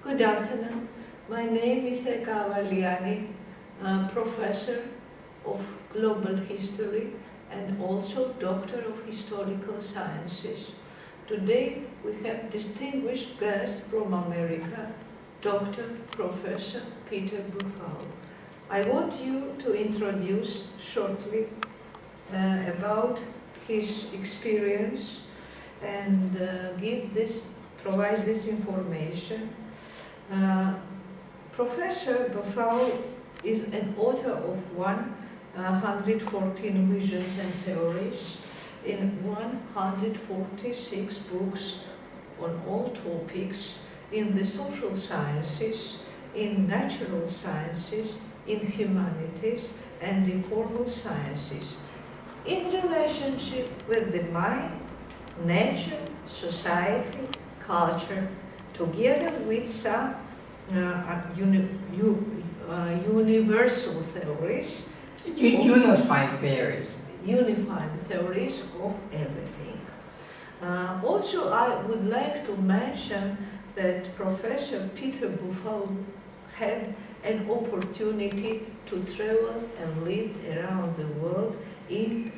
Good afternoon. My name is Eka Valiani, professor of global history and also doctor of historical sciences. Today we have distinguished guest from America, Dr. Professor Peter Baofu. I want you to introduce shortly about his experience and provide this information. Professor Baofu is an author of 114 visions and theories in 146 books on all topics in the social sciences, in natural sciences, in humanities and in formal sciences, in relationship with the mind, nature, society, culture, together with some universal theories. Unified theories. Unified theories of everything. Also, I would like to mention that Professor Peter Baofu had an opportunity to travel and live around the world in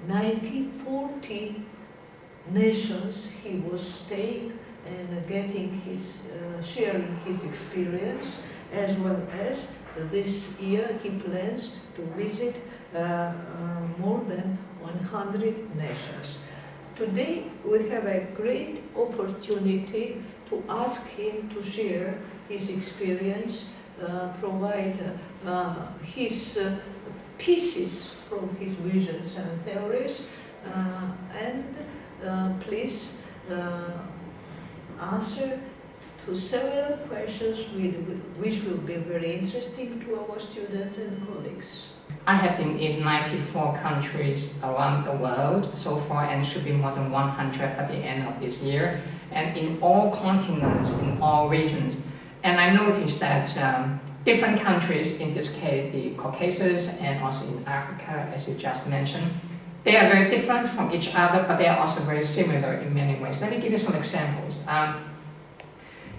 1940 nations. He was staying and sharing his experience, as well as this year he plans to visit more than 100 nations. Today we have a great opportunity to ask him to share his experience, provide his pieces from his visions and theories, and please answer to several questions which will be very interesting to our students and colleagues. I have been in 94 countries around the world so far, and should be more than 100 at the end of this year, and in all continents, in all regions. And I noticed that different countries, in this case the Caucasus and also in Africa, as you just mentioned, they are very different from each other, but they are also very similar in many ways. Let me give you some examples.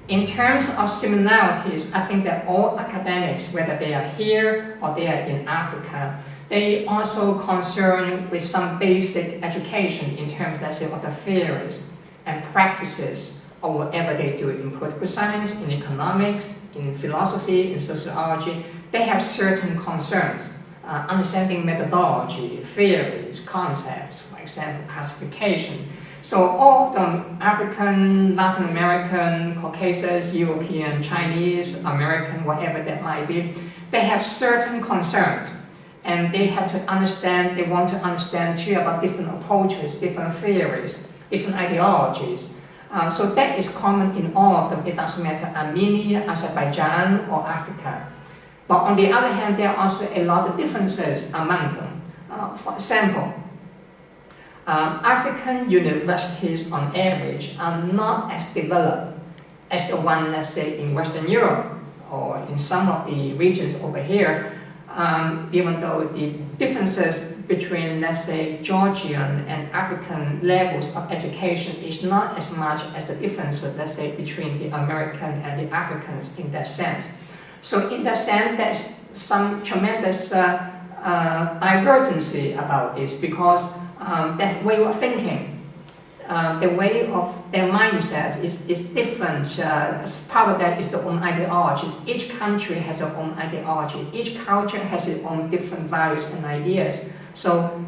In terms of similarities, I think that all academics, whether they are here or they are in Africa, they also concerned with some basic education in terms, let's say, of the theories and practices or whatever they do in political science, in economics, in philosophy, in sociology. They have certain concerns. Understanding methodology, theories, concepts, for example, classification. So all of them, African, Latin American, Caucasus, European, Chinese, American, whatever that might be, they have certain concerns. And they have to understand, they want to understand too about different approaches, different theories, different ideologies. So that is common in all of them. It doesn't matter Armenia, Azerbaijan, or Africa. But on the other hand, there are also a lot of differences among them. For example, African universities on average are not as developed as the one, let's say, in Western Europe or in some of the regions over here, even though the differences between, let's say, Georgian and African levels of education is not as much as the differences, let's say, between the American and the Africans in that sense. So in that sense, there's some tremendous divergency about this, because that way of thinking, the way of their mindset is different. Part of that is their own ideologies. Each country has their own ideology. Each culture has its own different values and ideas. So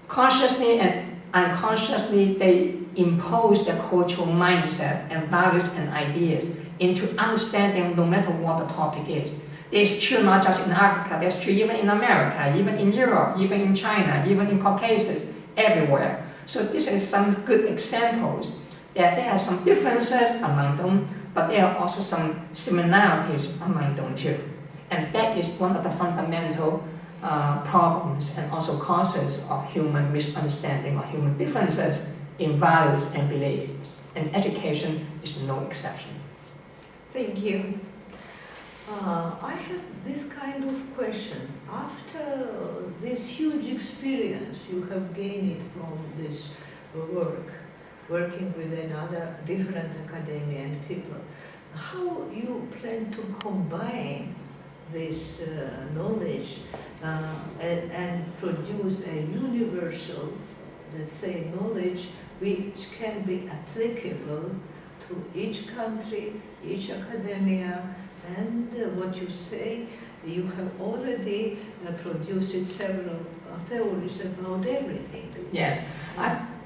consciously and unconsciously, they impose their cultural mindset and values and ideas into understanding no matter what the topic is. This is true not just in Africa, that's true even in America, even in Europe, even in China, even in Caucasus, everywhere. So these are some good examples that there are some differences among them, but there are also some similarities among them too. And that is one of the fundamental problems and also causes of human misunderstanding or human differences in values and beliefs. And education is no exception. Thank you. I have this kind of question. After this huge experience you have gained from this work, working with different academia and people, how you plan to combine this knowledge and produce a universal, let's say, knowledge which can be applicable to each country, each academia, and what you say, you have already produced several theories about everything. Yes,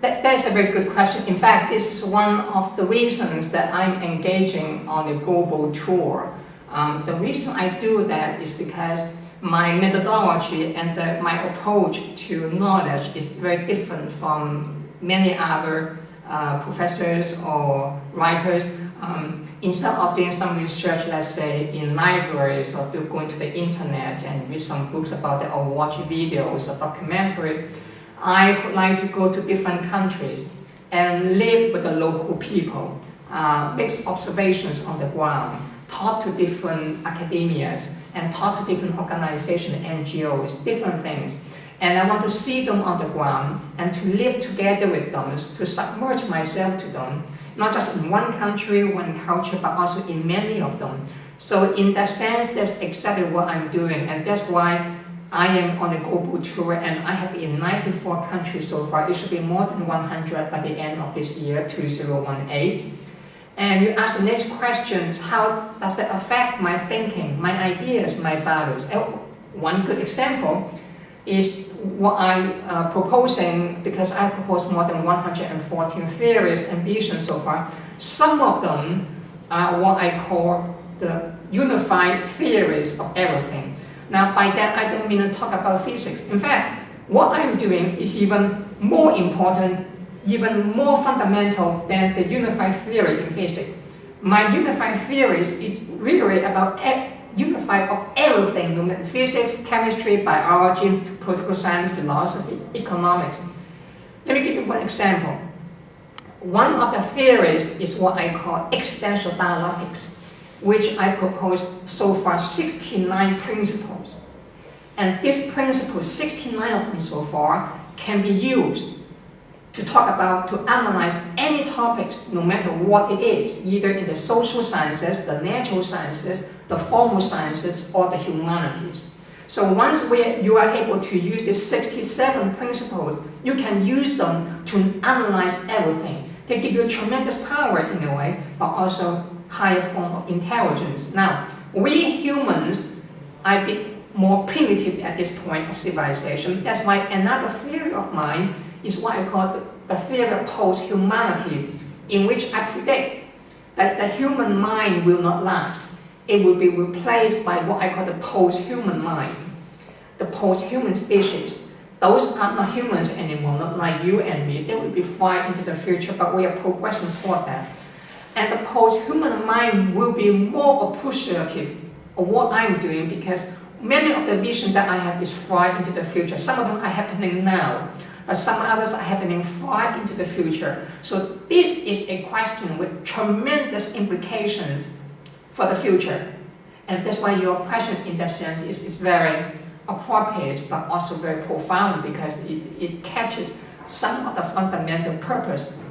that's a very good question. In fact, this is one of the reasons that I'm engaging on a global tour. The reason I do that is because my methodology and my approach to knowledge is very different from many other professors or writers. Instead of doing some research, let's say in libraries or going to the internet and read some books about it or watch videos or documentaries, I would like to go to different countries and live with the local people, make observations on the ground, talk to different academias and talk to different organizations, NGOs, different things. And I want to see them on the ground and to live together with them, to submerge myself to them, not just in one country, one culture, but also in many of them. So in that sense, that's exactly what I'm doing, and that's why I am on a global tour, and I have been in 94 countries so far. It should be more than 100 by the end of this year, 2018. And you ask the next questions, how does that affect my thinking, my ideas, my values? One good example is what I'm proposing, because I propose more than 114 theories and visions so far. Some of them are what I call the unified theories of everything. Now, by that, I don't mean to talk about physics. In fact, what I'm doing is even more important, even more fundamental than the unified theory in physics. My unified theories is really about unified of everything, no matter physics, chemistry, biology, political science, philosophy, economics. Let me give you one example. One of the theories is what I call existential dialectics, which I propose so far 69 principles. And these principles, 69 of them so far, can be used to talk about, to analyze any topic, no matter what it is, either in the social sciences, the natural sciences, the formal sciences, or the humanities. So once you are able to use these 67 principles, you can use them to analyze everything. They give you tremendous power in a way, but also higher form of intelligence. Now, we humans are a bit more primitive at this point of civilization. That's why another theory of mine is what I call the theory of post-humanity, in which I predict that the human mind will not last. It will be replaced by what I call the post-human mind, the post-human species. Those are not humans anymore, not like you and me. They will be far into the future, but we are progressing toward that. And the post-human mind will be more appreciative of what I'm doing, because many of the visions that I have is far into the future. Some of them are happening now, but some others are happening far into the future. So this is a question with tremendous implications for the future. And that's why your question in that sense is very appropriate, but also very profound, because it catches some of the fundamental purpose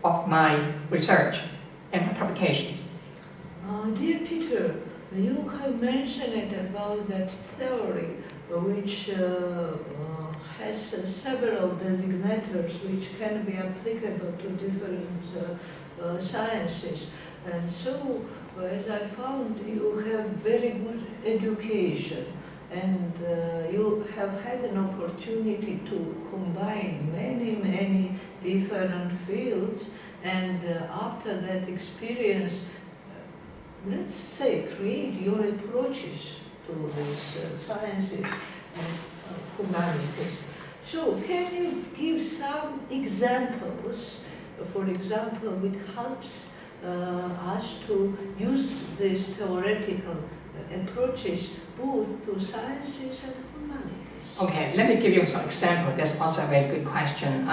of my research and my publications. Dear Peter, you have mentioned about that theory which has several designators which can be applicable to different sciences. And so, as I found, you have very good education, and you have had an opportunity to combine many different fields, and after that experience, let's say, create your approaches to these sciences and humanities. So, can you give some examples, for example, which helps us to use these theoretical approaches both to sciences and humanities? Okay, let me give you some example. That's also a very good question.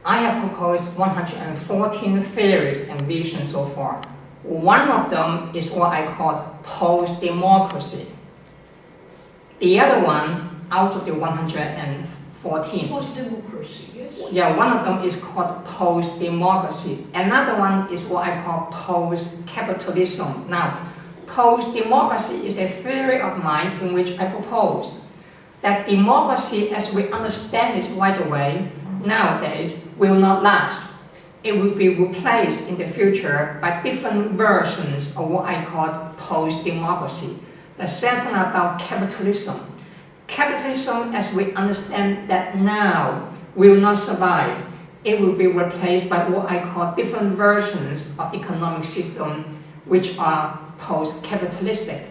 I have proposed 114 theories and visions so far. One of them is what I call post-democracy. The other one, out of the 114, 14. Post-democracy, yes? Yeah, one of them is called post-democracy. Another one is what I call post-capitalism. Now, post-democracy is a theory of mine in which I propose that democracy as we understand it right away, nowadays, will not last. It will be replaced in the future by different versions of what I call post-democracy. The second about capitalism. Capitalism, as we understand that now, will not survive. It will be replaced by what I call different versions of economic system, which are post-capitalistic.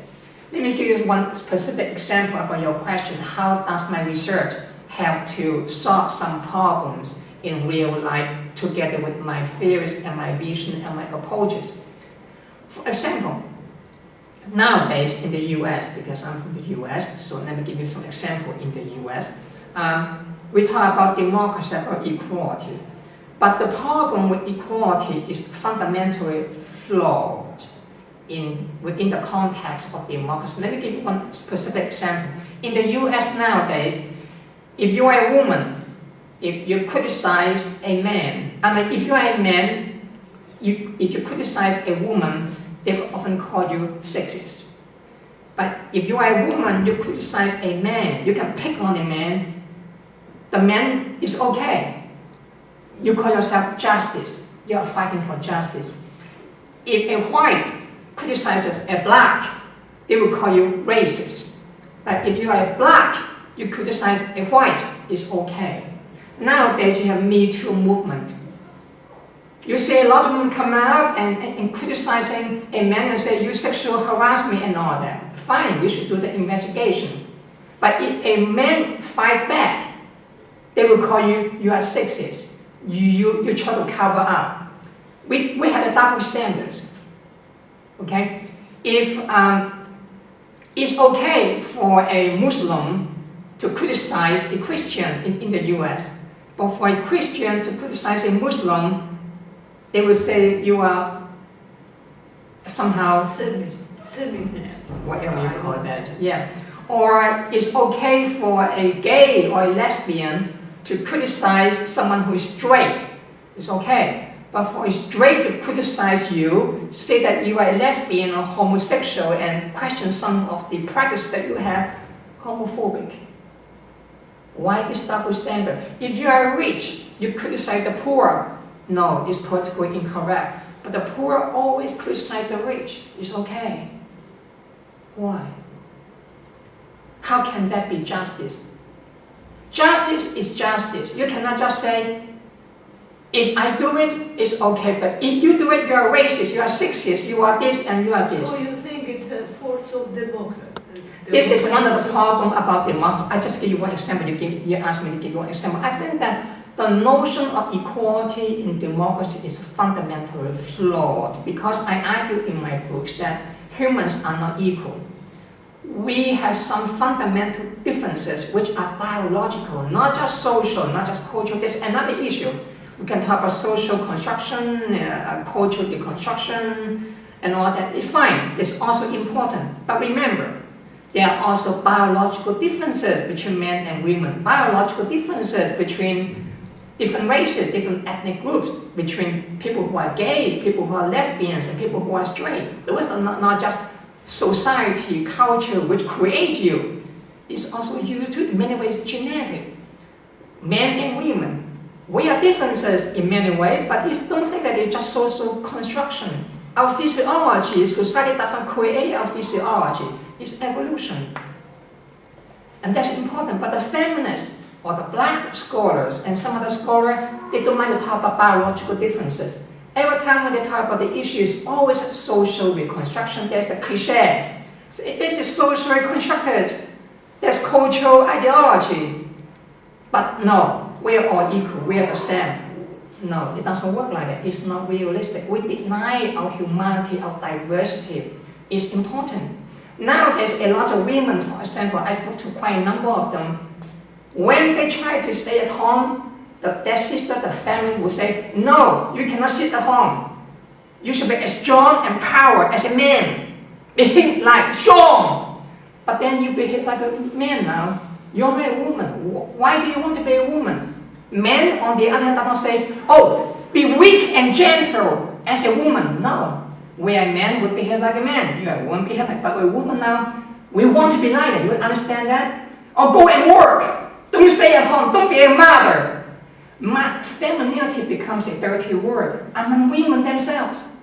Let me give you one specific example about your question. How does my research help to solve some problems in real life together with my theories and my vision and my approaches? For example, nowadays in the US, because I'm from the US, so let me give you some example in the US. We talk about democracy or equality, but the problem with equality is fundamentally flawed within the context of democracy. Let me give you one specific example. In the US nowadays, if you are a woman, if you criticize a man, if you are a man, if you criticize a woman, they will often call you sexist. But if you are a woman, you criticize a man, you can pick on a man, the man is okay. You call yourself justice. You are fighting for justice. If a white criticizes a black, they will call you racist. But if you are a black, you criticize a white, it's okay. Nowadays you have Me Too movement. You see a lot of them come out and criticizing a man and say you sexual harass me and all that. Fine, we should do the investigation. But if a man fights back, they will call you are sexist. You try to cover up. We have a double standards. Okay? If it's okay for a Muslim to criticize a Christian in the US, but for a Christian to criticize a Muslim, they will say you are somehow Semite. Whatever you call that. Yeah. Or it's okay for a gay or a lesbian to criticize someone who is straight. It's okay. But for a straight to criticize you, say that you are a lesbian or homosexual and question some of the practice that you have, homophobic. Why this double standard? If you are rich, you criticize the poor. No, it's politically incorrect. But the poor always criticize the rich. It's okay. Why? How can that be justice? Justice is justice. You cannot just say, if I do it, it's okay, but if you do it, you are racist, you are sexist, you are this and you are this. So you think it's a force of democracy? This is one of the problems about democracy. I just give you one example. You asked me to give you one example. I think that the notion of equality in democracy is fundamentally flawed because I argue in my books that humans are not equal. We have some fundamental differences which are biological, not just social, not just cultural. There's another issue. We can talk about social construction, cultural deconstruction, and all that. It's fine. It's also important. But remember, there are also biological differences between men and women, biological differences between different races, different ethnic groups, between people who are gay, people who are lesbians, and people who are straight. Those are not just society, culture which create you. It's also due to, in many ways, genetic. Men and women. We are differences in many ways, but don't think that it's just social construction. Our physiology, society doesn't create our physiology. It's evolution. And that's important. But the feminists or the black scholars and some other scholars, they don't like to talk about biological differences. Every time when they talk about the issues, always social reconstruction. There's the cliche. So this is socially constructed. There's cultural ideology. But no, we are all equal. We are the same. No, it doesn't work like that. It's not realistic. We deny our humanity, our diversity. It's important. Now there's a lot of women, for example, I spoke to quite a number of them. When they try to stay at home, their sister, the family will say, no, you cannot sit at home. You should be as strong and powerful as a man. Behave like strong. But then you behave like a man now. You're a woman. Why do you want to be a woman? Men, on the other hand, do not say, oh, be weak and gentle as a woman. No. We are men, we behave like a man. You are a woman, behave like, but we're a woman now. We want to be like that. You understand that? Or go and work. Don't stay at home. Don't be a mother. Femininity becomes a dirty word among women themselves.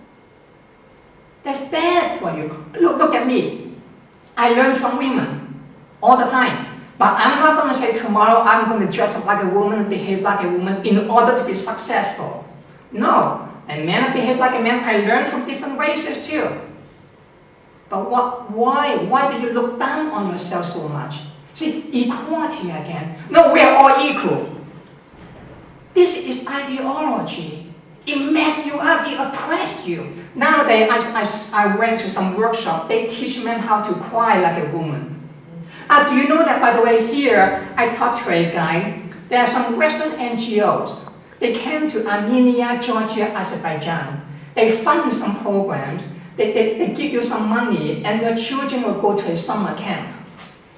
That's bad for you. Look at me. I learn from women all the time. But I'm not going to say tomorrow I'm going to dress up like a woman and behave like a woman in order to be successful. No. And men behave like a man. I learn from different races too. But why do you look down on yourself so much? See, equality again. No, we are all equal. This is ideology. It messed you up, it oppressed you. Nowadays, I went to some workshop, they teach men how to cry like a woman. Do you know that, by the way, here, I talked to a guy, there are some Western NGOs. They came to Armenia, Georgia, Azerbaijan. They fund some programs, they give you some money, and your children will go to a summer camp.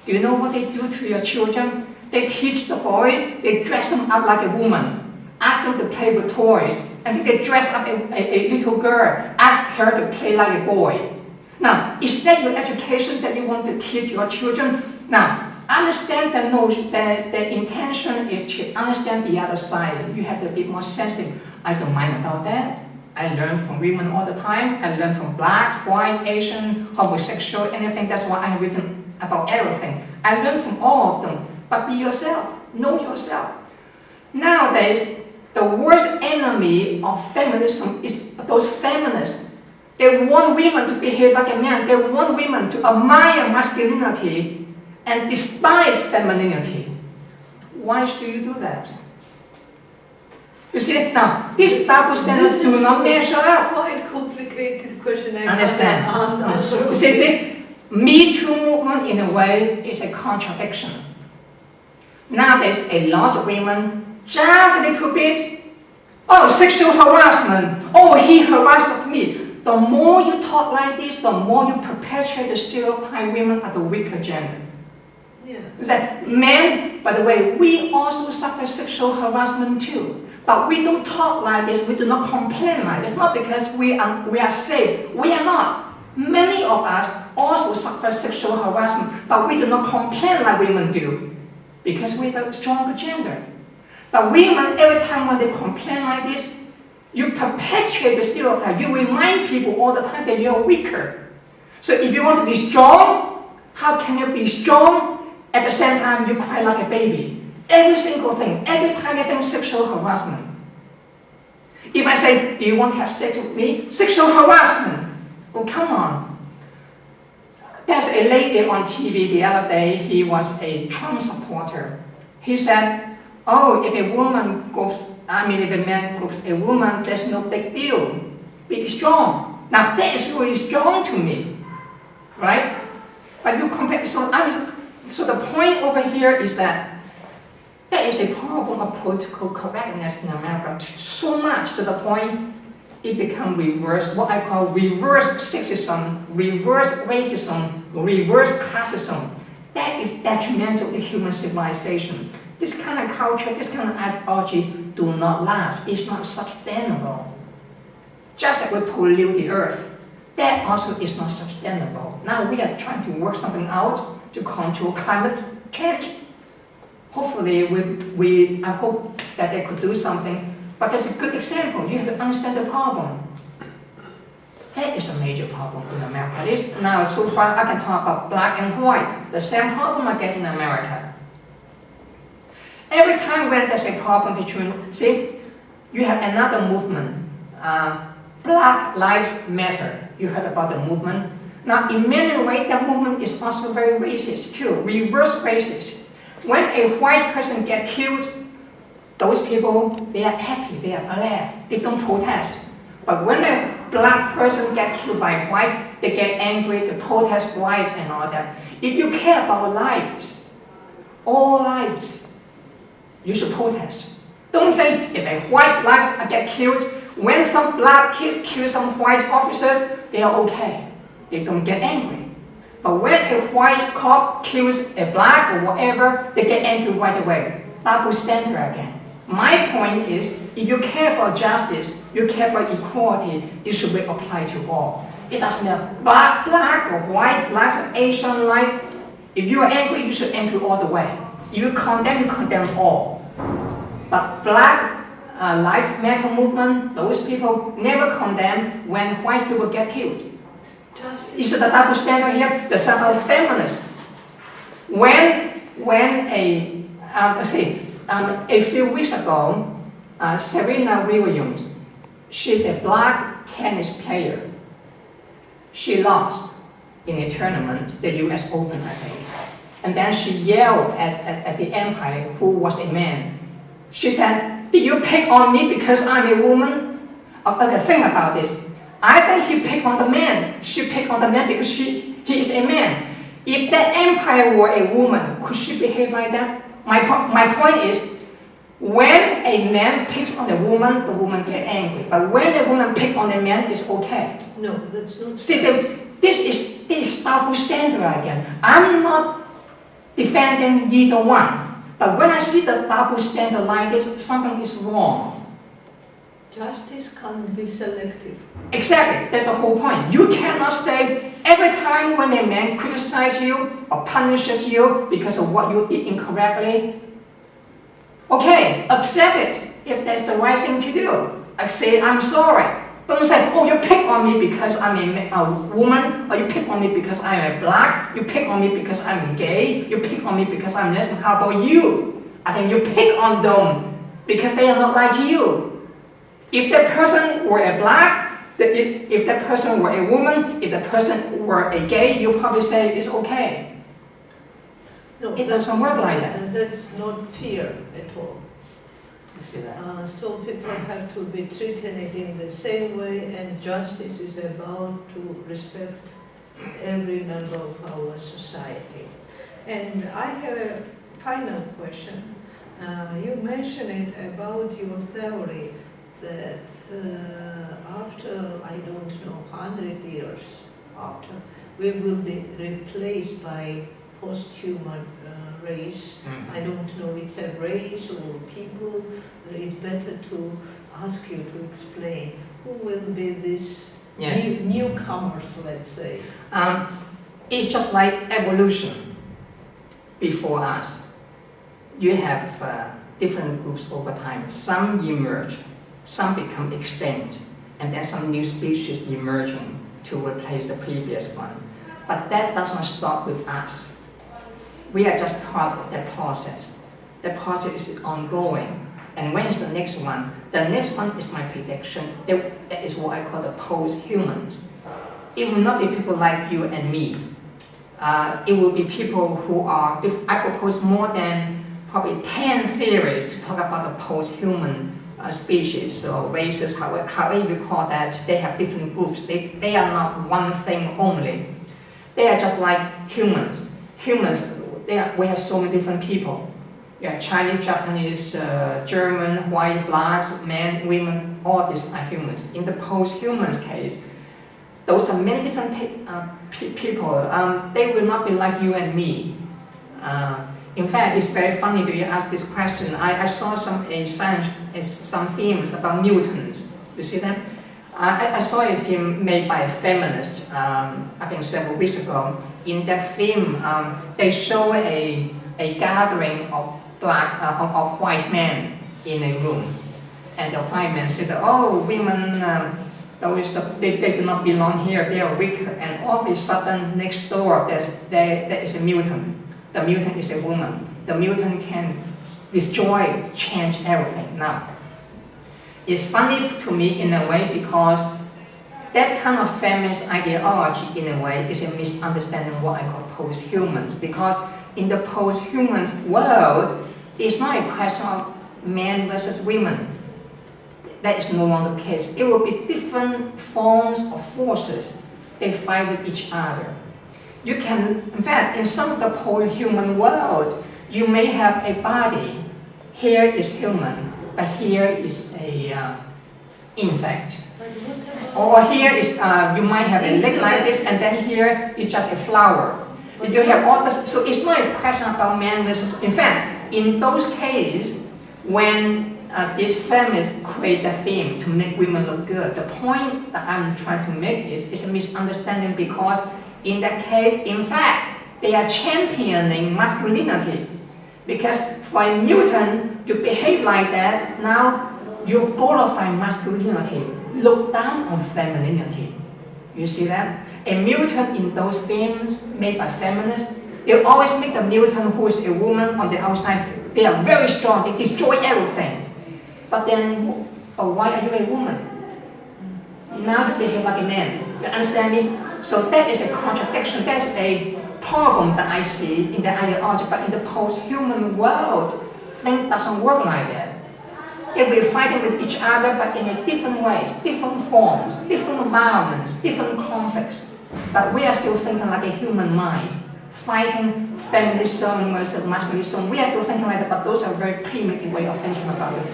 Do you know what they do to your children? They teach the boys, they dress them up like a woman. Ask them to play with toys, and they dress up a little girl, ask her to play like a boy. Now, is that your education that you want to teach your children? Now, understand the notion, the intention is to understand the other side. You have to be more sensitive. I don't mind about that. I learn from women all the time. I learn from black, white, Asian, homosexual, anything. That's why I have written about everything. I learn from all of them. But be yourself. Know yourself. Nowadays, the worst enemy of feminism is those feminists. They want women to behave like a man. They want women to admire masculinity and despise femininity. Why should you do that? You see, now, these double standards do not measure up. Quite complicated question. I understand. See, Me Too movement in a way is a contradiction. Nowadays, a lot of women, just a little bit, oh, sexual harassment, oh, he harasses me. The more you talk like this, the more you perpetuate the stereotype women are the weaker gender. Yes. That men, by the way, we also suffer sexual harassment too. But we don't talk like this, we do not complain like this. Not because we are safe. We are not. Many of us also suffer sexual harassment, but we do not complain like women do. Because we're the stronger gender. But women, every time when they complain like this, you perpetuate the stereotype. You remind people all the time that you're weaker. So if you want to be strong, how can you be strong at the same time you cry like a baby? Every single thing, every tiny thing, sexual harassment. If I say, do you want to have sex with me? Sexual harassment. Oh, come on. There's a lady on TV the other day, he was a Trump supporter. He said, oh, if a man groups a woman, there's no big deal. Be strong. Now that is really strong to me, right? But you compare, so the point over here is that there is a problem of political correctness in America so much to the point it becomes reverse, what I call reverse sexism, reverse racism, reverse classism. That is detrimental to human civilization. This kind of culture, this kind of ideology do not last. It's not sustainable. Just like we pollute the earth, that also is not sustainable. Now we are trying to work something out to control climate change. Hopefully, I hope that they could do something. But that's a good example. You have to understand the problem. That is a major problem in America. Now, so far, I can talk about black and white. The same problem again in America. Every time when there's a problem between, see, you have another movement, Black Lives Matter. You heard about the movement. Now, in many ways, that movement is also very racist too, reverse racist. When a white person gets killed, those people, they are happy, they are glad, they don't protest. But when a black person gets killed by white, they get angry, they protest white and all that. If you care about lives, all lives, you should protest. Don't think if a white lives get killed, when some black kids kill some white officers, they are okay. They don't get angry. But when a white cop kills a black or whatever, they get angry right away. Double standard again. My point is, if you care about justice, you care about equality, it should be applied to all. It doesn't matter black or white, lives of Asian life. If you are angry, you should angry all the way. If you condemn all. But Black Lives Matter movement, those people never condemn when white people get killed. Is it a double standard here? The sort of feminist. When a few weeks ago, Serena Williams, she's a black tennis player. She lost in a tournament, the US Open, I think. And then she yelled at the umpire, who was a man. She said, "Did you pick on me because I'm a woman?" Okay, think about this. I think he picked on the man. She picked on the man because he is a man. If that umpire were a woman, could she behave like that? My point is, when a man picks on a woman, the woman gets angry. But when a woman picks on a man, it's okay. No, that's not. See, this is double standard again. I'm not defending either one. But when I see the double standard like this, something is wrong. Justice can't be selective. Exactly, that's the whole point. You cannot say every time when a man criticizes you or punishes you because of what you did incorrectly, okay, accept it if that's the right thing to do. I say, I'm sorry. Don't say, oh, you pick on me because I'm a woman, or you pick on me because I'm a black, you pick on me because I'm gay, you pick on me because I'm lesbian. How about you? I think you pick on them because they are not like you. If that person were a black, if that person were a woman, if the person were a gay, you probably say it's okay. No, it doesn't work like that. That's not fair at all. See that. So people have to be treated in the same way, and justice is about to respect every member of our society. And I have a final question. You mentioned it about your theory that after, I don't know, 100 years after, we will be replaced by post-human race. I don't know it's a race or people. It's better to ask you to explain who will be these newcomers, let's say. It's just like evolution before us. You have different groups over time. Some emerge, some become extinct, and then some new species emerging to replace the previous one. But that doesn't stop with us. We are just part of that process. The process is ongoing. And when is the next one? The next one is my prediction. That is what I call the post-humans. It will not be people like you and me. It will be people who are, I propose more than probably 10 theories to talk about the post-human species or races, however you call that. They have different groups. They are not one thing only. They are just like humans. Humans, we have so many different people. Yeah, Chinese, Japanese, German, white, blacks, men, women, all these are humans. In the post-humans case, those are many different people. They will not be like you and me. In fact, it's very funny that you ask this question. I saw some films about mutants. You see that? I saw a film made by a feminist, I think several weeks ago. In that film, they show a gathering of white men in a room, and the white men said, "Oh, women, they do not belong here. They are weaker." And all of a sudden, next door, there is a mutant. The mutant is a woman. The mutant can destroy, change everything. Now, it's funny to me in a way because that kind of feminist ideology, in a way, is a misunderstanding of what I call post-humans. Because in the post-humans world, it's not a question of men versus women. That is no longer the case. It will be different forms of forces. They fight with each other. You can, in fact, in some of the post-human world, you may have a body. Here is human, but here is a insect. But what's about Or here is, you might have a leg like this, and then here is just a flower. You have all this, so it's not a question about man versus, in fact, in those cases, when these feminists create the theme to make women look good, the point that I'm trying to make is a misunderstanding, because in that case, in fact, they are championing masculinity. Because for a mutant to behave like that, now you glorify masculinity, look down on femininity. You see that? A mutant in those films made by feminists, they always make the mutant who is a woman on the outside, they are very strong, they destroy everything. But then, why are you a woman? Now you behave like a man. You understand me? So that is a contradiction, that's a problem that I see in the ideology, but in the post-human world, things doesn't work like that. They will be fighting with each other, but in a different way, different forms, different environments, different conflicts. But we are still thinking like a human mind, fighting feminism versus masculinism. We are still thinking like that, but those are very primitive way of thinking about the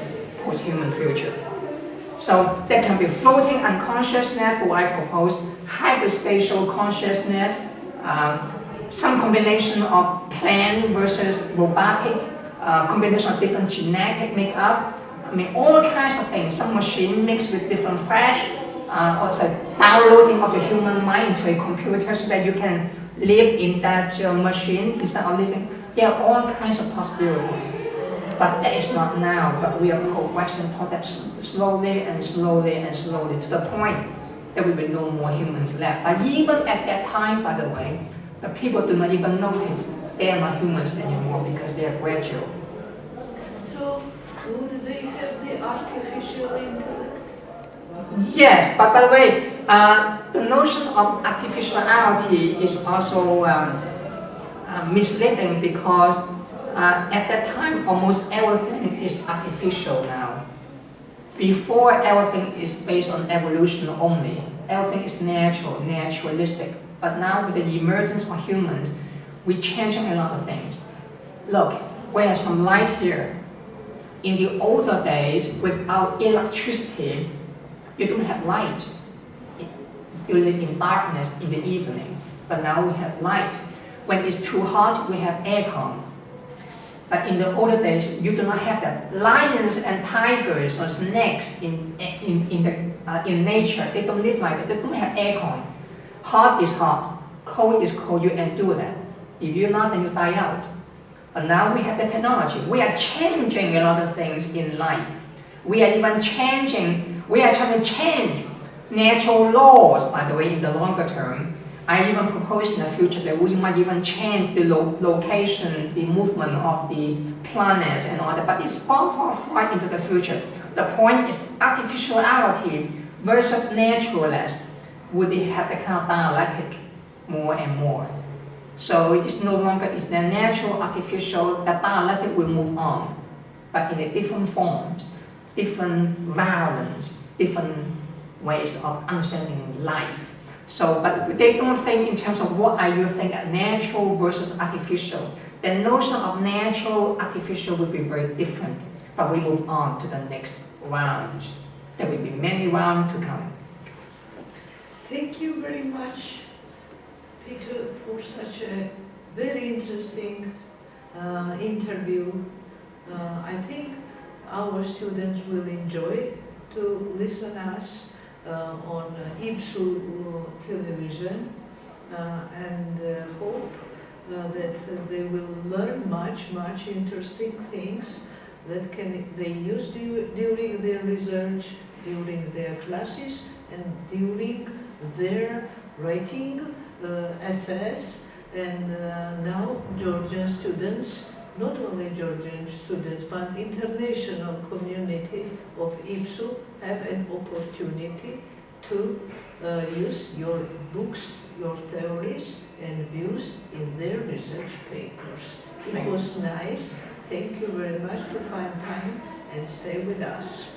post-human future. So there can be floating unconsciousness, or I propose hyperspatial consciousness, some combination of plant versus robotic, combination of different genetic makeup. I mean, all kinds of things. Some machine mixed with different flesh, also downloading of the human mind into a computer so that you can live in that machine instead of living. There are all kinds of possibilities. But that is not now, but we are progressing toward that slowly and slowly and slowly to the point that we will no more humans left. But even at that time, by the way, the people do not even notice they are not humans anymore because they are gradual. So, would they have the artificial intellect? Yes, but by the way, the notion of artificiality is also misleading, because at that time almost everything is artificial now. Before, everything is based on evolution only. Everything is natural, naturalistic. But now with the emergence of humans, we're changing a lot of things. Look, we have some light here. In the older days, without electricity, you don't have light. You live in darkness in the evening. But now we have light. When it's too hot, we have aircon. But in the older days, you do not have that. Lions and tigers or snakes in nature, they don't live like that. They don't have aircon. Hot is hot, cold is cold, you endure that. If you're not, then you die out. But now we have the technology. We are changing a lot of things in life. We are even changing, we are trying to change natural laws, by the way, in the longer term. I even propose in the future that we might even change the location, the movement of the planets and all that, but it's far, far, far into the future. The point is artificiality versus naturalness would have the kind of dialectic more and more. So it's no longer, it's the natural, artificial, the dialectic will move on, but in a different forms, different violence, different ways of understanding life. So, but they don't think in terms of what are you thinking, natural versus artificial. The notion of natural, artificial will be very different, but we move on to the next round. There will be many rounds to come. Thank you very much, Peter, for such a very interesting interview. I think our students will enjoy to listen us on IBSU television, and hope that they will learn much interesting things that they use during their research, during their classes, and during their writing essays. And now Georgian students, not only Georgian students, but international community of IBSU have an opportunity to use your books, your theories and views in their research papers. It was nice. Thank you very much to find time and stay with us.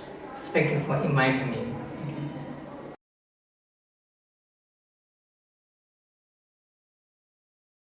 Thank you for inviting me.